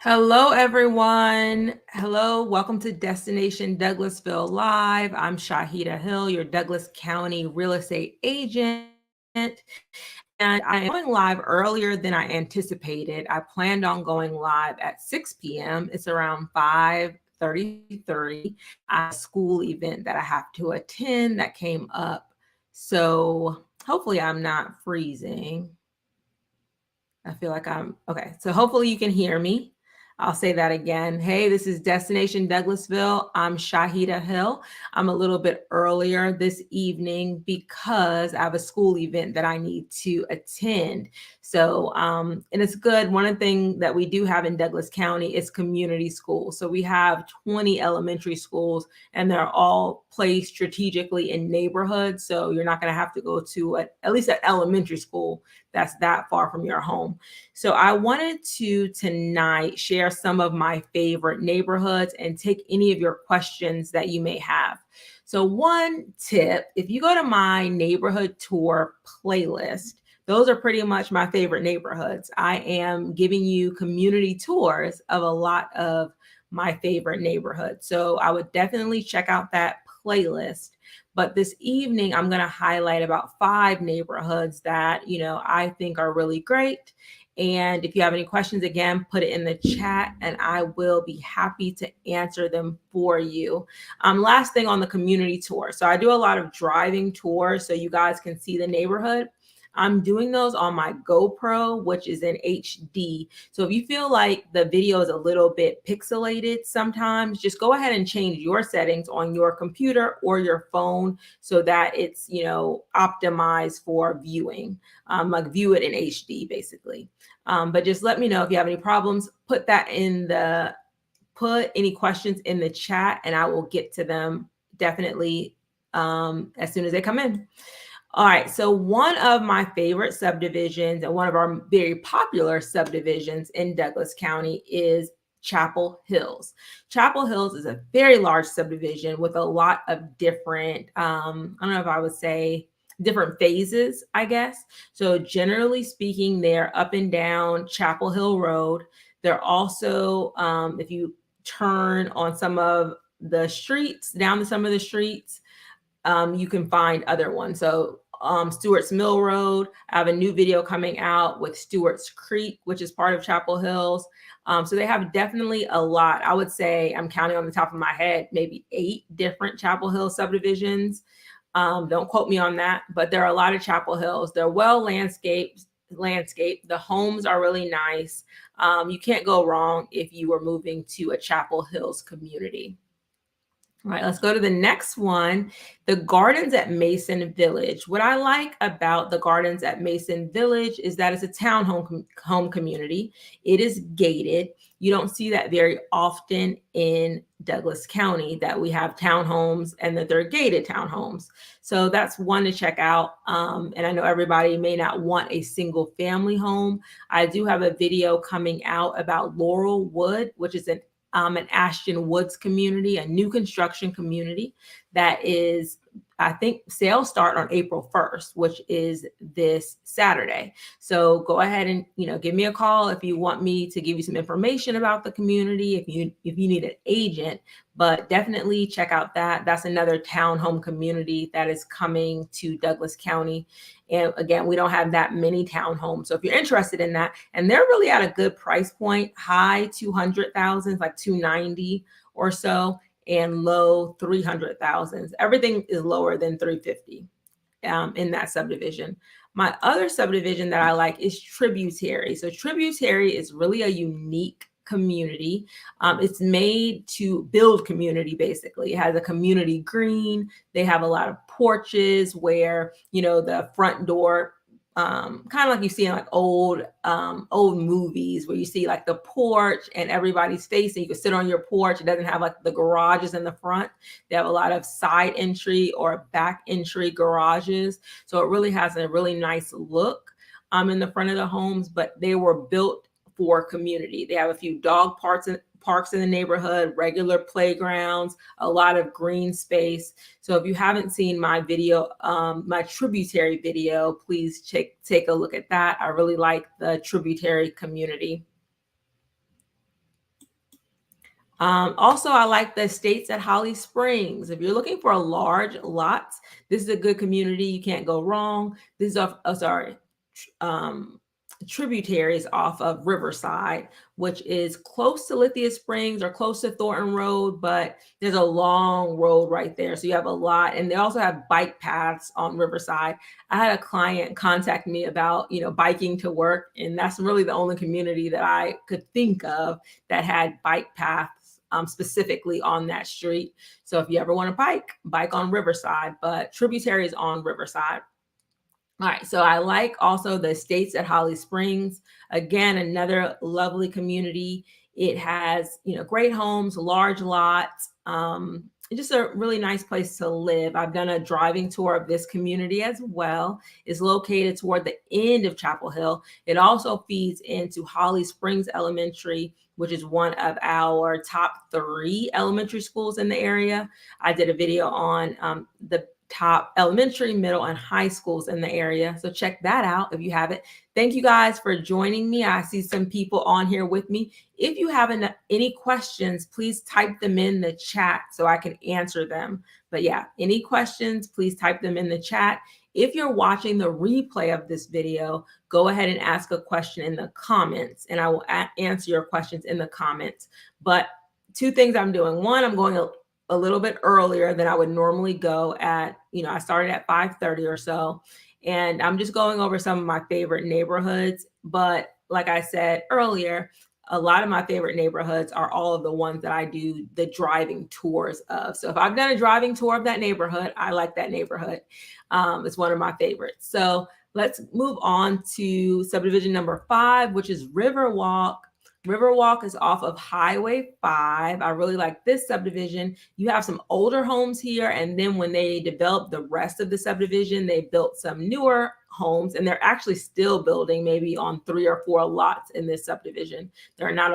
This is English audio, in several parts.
Hello, everyone. Hello, welcome to Destination Douglasville Live. I'm Shahida Hill, your Douglas County real estate agent. And I am going live earlier than I anticipated. I planned on going live at 6 p.m. It's around 5:30. I have a school event that I have to attend that came up. So hopefully I'm not freezing. I feel like I'm okay. So hopefully you can hear me. I'll say that again. Hey, this is Destination Douglasville. I'm Shahida Hill. I'm a little bit earlier this evening because I have a school event that I need to attend. So, and it's good. One of the things that we do have in Douglas County is community schools. So we have 20 elementary schools, and they're all placed strategically in neighborhoods. So you're not going to have to go to at least an elementary school that's that far from your home. So I wanted to tonight share some of my favorite neighborhoods and take any of your questions that you may have. So one tip, if you go to my neighborhood tour playlist, those are pretty much my favorite neighborhoods. I am giving you community tours of a lot of my favorite neighborhoods. So I would definitely check out that playlist. But this evening, I'm going to highlight about 5 neighborhoods that, I think are really great. And if you have any questions, again, put it in the chat and I will be happy to answer them for you. Last thing on the community tour. So I do a lot of driving tours so you guys can see the neighborhood. I'm doing those on my GoPro, which is in HD. So if you feel like the video is a little bit pixelated sometimes, just go ahead and change your settings on your computer or your phone so that it's, optimized for viewing, like view it in HD basically. But just let me know if you have any problems. Put any questions in the chat and I will get to them definitely as soon as they come in. All right, so one of my favorite subdivisions and one of our very popular subdivisions in Douglas County is Chapel Hills. Chapel Hills is a very large subdivision with a lot of different, I don't know if I would say different phases, I guess. So generally speaking, they're up and down Chapel Hill Road. They're also, if you turn on some of the streets, down to some of the streets, you can find other ones. So Stewart's Mill Road, I have a new video coming out with Stewart's Creek, which is part of Chapel Hills. So they have definitely a lot. I would say I'm counting on the top of my head, maybe 8 different Chapel Hill subdivisions. Don't quote me on that, but there are a lot of Chapel Hills. They're well landscaped. The homes are really nice. You can't go wrong if you are moving to a Chapel Hills community. All right, let's go to the next one, the Gardens at Mason Village. What I like about the Gardens at Mason Village is that it's a townhome home community. It is gated. You don't see that very often in Douglas County, that we have townhomes and that they're gated townhomes. So that's one to check out. And I know everybody may not want a single family home. I do have a video coming out about Laurel Wood, which is an Ashton Woods community, a new construction community that is, I think sales start on April 1st, which is this Saturday. So go ahead and, give me a call if you want me to give you some information about the community, if you need an agent, but definitely check out that. That's another townhome community that is coming to Douglas County. And again, we don't have that many townhomes. So if you're interested in that, and they're really at a good price point, high 200,000, like 290 or so, and low 300,000. Everything is lower than 350 in that subdivision. My other subdivision that I like is Tributary. So Tributary is really a unique community. It's made to build community, basically. It has a community green. They have a lot of porches where, the front door, kind of like you see in like old movies where you see like the porch and everybody's facing. You can sit on your porch. It doesn't have like the garages in the front. They have a lot of side entry or back entry garages. So it really has a really nice look in the front of the homes, but they were built for community. They have a few dog parks in the neighborhood, regular playgrounds, a lot of green space. So if you haven't seen my video, my Tributary video, please take a look at that. I really like the Tributary community. Also, I like the estates at Holly Springs. If you're looking for a large lots, this is a good community. You can't go wrong. This is tributaries off of Riverside, which is close to Lithia Springs or close to Thornton Road, but there's a long road right there. So you have a lot, and they also have bike paths on Riverside. I had a client contact me about, biking to work, and that's really the only community that I could think of that had bike paths specifically on that street. So if you ever want to bike on Riverside, but tributary is on Riverside. All right, so I like also the estates at Holly Springs. Again, another lovely community. It has, great homes, large lots, just a really nice place to live. I've done a driving tour of this community as well. It's located toward the end of Chapel Hill. It also feeds into Holly Springs Elementary, which is one of our top 3 elementary schools in the area. I did a video on the top elementary, middle, and high schools in the area. So check that out if you haven't. Thank you guys for joining me. I see some people on here with me. If you have any questions, please type them in the chat so I can answer them. But yeah, any questions, please type them in the chat. If you're watching the replay of this video, go ahead and ask a question in the comments, and I will answer your questions in the comments. But 2 things I'm doing. One, I'm going a little bit earlier than I would normally go at, I started at 5:30 or so, and I'm just going over some of my favorite neighborhoods. But like I said earlier, a lot of my favorite neighborhoods are all of the ones that I do the driving tours of. So if I've done a driving tour of that neighborhood, I like that neighborhood. It's one of my favorites. So let's move on to subdivision number 5, which is Riverwalk. Riverwalk is off of Highway 5. I really like this subdivision. You have some older homes here, and then when they developed the rest of the subdivision, they built some newer homes, and they're actually still building maybe on 3 or 4 lots in this subdivision. There are not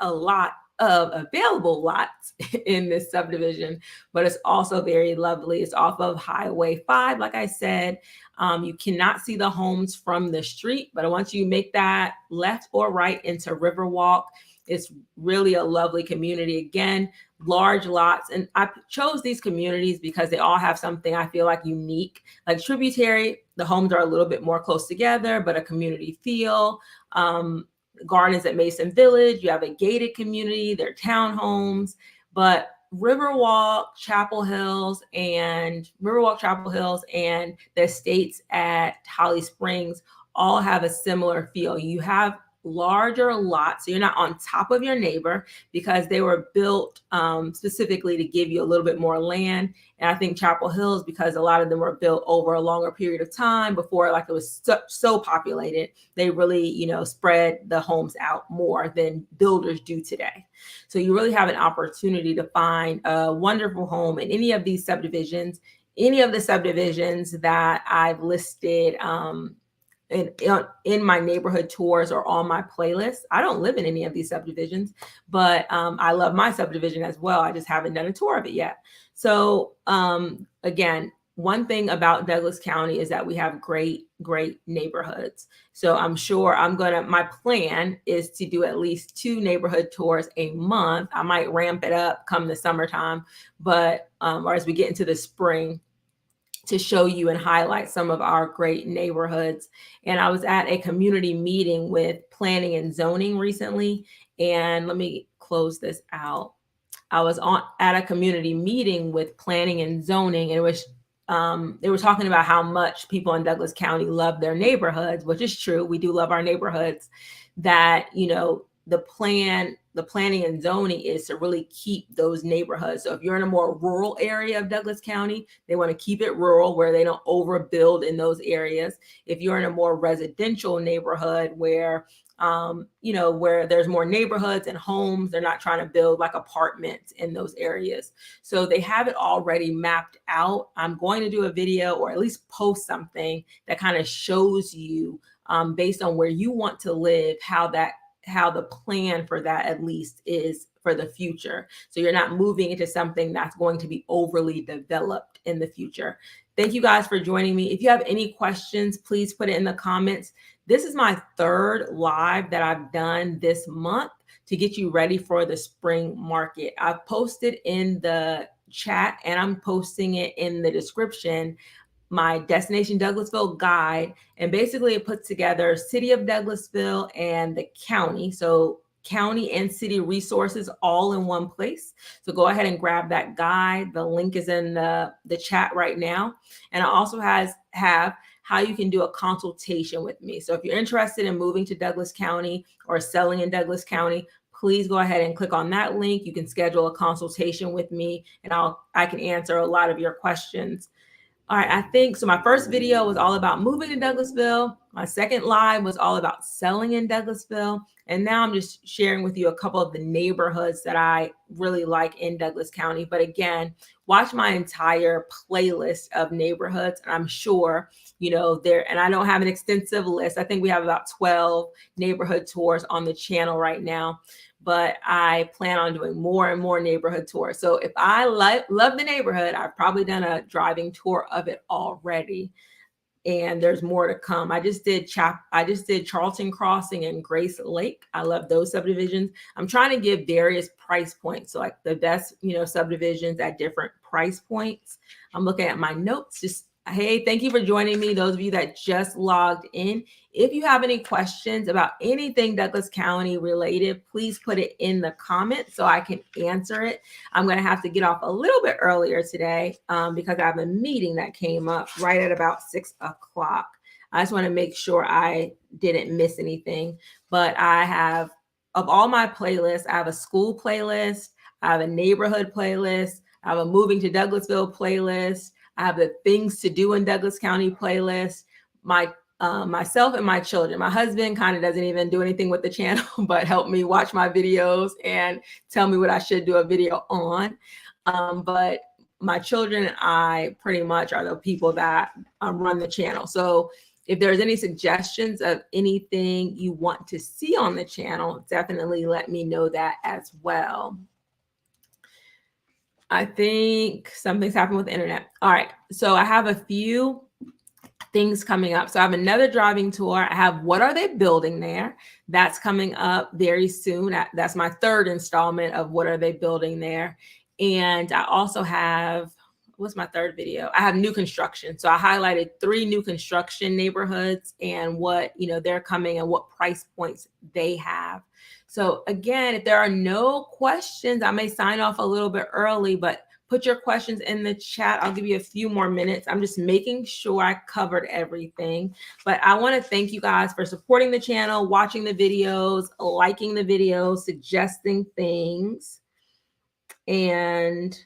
a lot of available lots in this subdivision, but it's also very lovely. It's off of Highway 5, like I said. You cannot see the homes from the street, but once you make that left or right into Riverwalk, it's really a lovely community. Again, large lots. And I chose these communities because they all have something I feel like unique. Like Tributary, the homes are a little bit more close together, but a community feel. Gardens at Mason Village, you have a gated community, they're townhomes, but Riverwalk, Chapel Hills, and the estates at Holly Springs all have a similar feel. You have larger lots, so you're not on top of your neighbor because they were built specifically to give you a little bit more land. And I think Chapel Hills, because a lot of them were built over a longer period of time before it was so populated, they really, spread the homes out more than builders do today. So you really have an opportunity to find a wonderful home in any of these subdivisions, any of the subdivisions that I've listed in my neighborhood tours or on my playlist. I don't live in any of these subdivisions, but I love my subdivision as well. I just haven't done a tour of it yet. So again, one thing about Douglas County is that we have great neighborhoods. So I'm sure my plan is to do at least 2 neighborhood tours a month. I might ramp it up come the summertime, but or as we get into the spring, to show you and highlight some of our great neighborhoods. And I was at a community meeting with planning and zoning recently. And let me close this out. I was at a community meeting with planning and zoning, and it was they were talking about how much people in Douglas County love their neighborhoods, which is true. We do love our neighborhoods. That, the planning and zoning is to really keep those neighborhoods. So if you're in a more rural area of Douglas County, they want to keep it rural where they don't overbuild in those areas. If you're in a more residential neighborhood where where there's more neighborhoods and homes, they're not trying to build like apartments in those areas. So they have it already mapped out. I'm going to do a video or at least post something that kind of shows you based on where you want to live, how that how the plan for that at least is for the future. So you're not moving into something that's going to be overly developed in the future. Thank you guys for joining me. If you have any questions, please put it in the comments. This is my third live that I've done this month to get you ready for the spring market. I've posted in the chat and I'm posting it in the description my Destination Douglasville guide. And basically it puts together City of Douglasville and the county. So county and city resources all in one place. So go ahead and grab that guide. The link is in the chat right now. And I also have how you can do a consultation with me. So if you're interested in moving to Douglas County or selling in Douglas County, please go ahead and click on that link. You can schedule a consultation with me and I can answer a lot of your questions. All right, I think so. My first video was all about moving to Douglasville. My second live was all about selling in Douglasville. And now I'm just sharing with you a couple of the neighborhoods that I really like in Douglas County. But again, watch my entire playlist of neighborhoods. And I'm sure, there, and I don't have an extensive list. I think we have about 12 neighborhood tours on the channel right now. But I plan on doing more and more neighborhood tours. So if I love the neighborhood, I've probably done a driving tour of it already. And there's more to come. I just did Charlton Crossing and Grace Lake. I love those subdivisions. I'm trying to give various price points. So like the best, subdivisions at different price points. I'm looking at my notes. Hey, thank you for joining me. Those of you that just logged in. If you have any questions about anything Douglas County related, please put it in the comments so I can answer it. I'm going to have to get off a little bit earlier today because I have a meeting that came up right at about 6 o'clock. I just want to make sure I didn't miss anything. But I have, of all my playlists, I have a school playlist, I have a neighborhood playlist, I have a moving to Douglasville playlist, I have the things to do in Douglas County playlist. Myself and my children. My husband kind of doesn't even do anything with the channel, but help me watch my videos and tell me what I should do a video on. But my children and I pretty much are the people that run the channel. So if there's any suggestions of anything you want to see on the channel, definitely let me know that as well. I think something's happened with the internet. All right. So I have a few things coming up. So I have another driving tour. I have What Are They Building There? That's coming up very soon. That's my third installment of What Are They Building There? And I also have, what's my third video? I have new construction. So I highlighted 3 new construction neighborhoods and what, they're coming and what price points they have. So again, if there are no questions, I may sign off a little bit early, but put your questions in the chat. I'll give you a few more minutes. I'm just making sure I covered everything. But I want to thank you guys for supporting the channel, watching the videos, liking the videos, suggesting things. And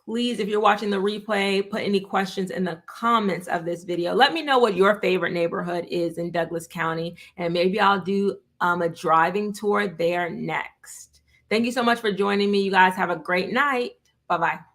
please, if you're watching the replay, put any questions in the comments of this video. Let me know what your favorite neighborhood is in Douglas County, and maybe I'll do a driving tour there next. Thank you so much for joining me. You guys have a great night. Bye-bye.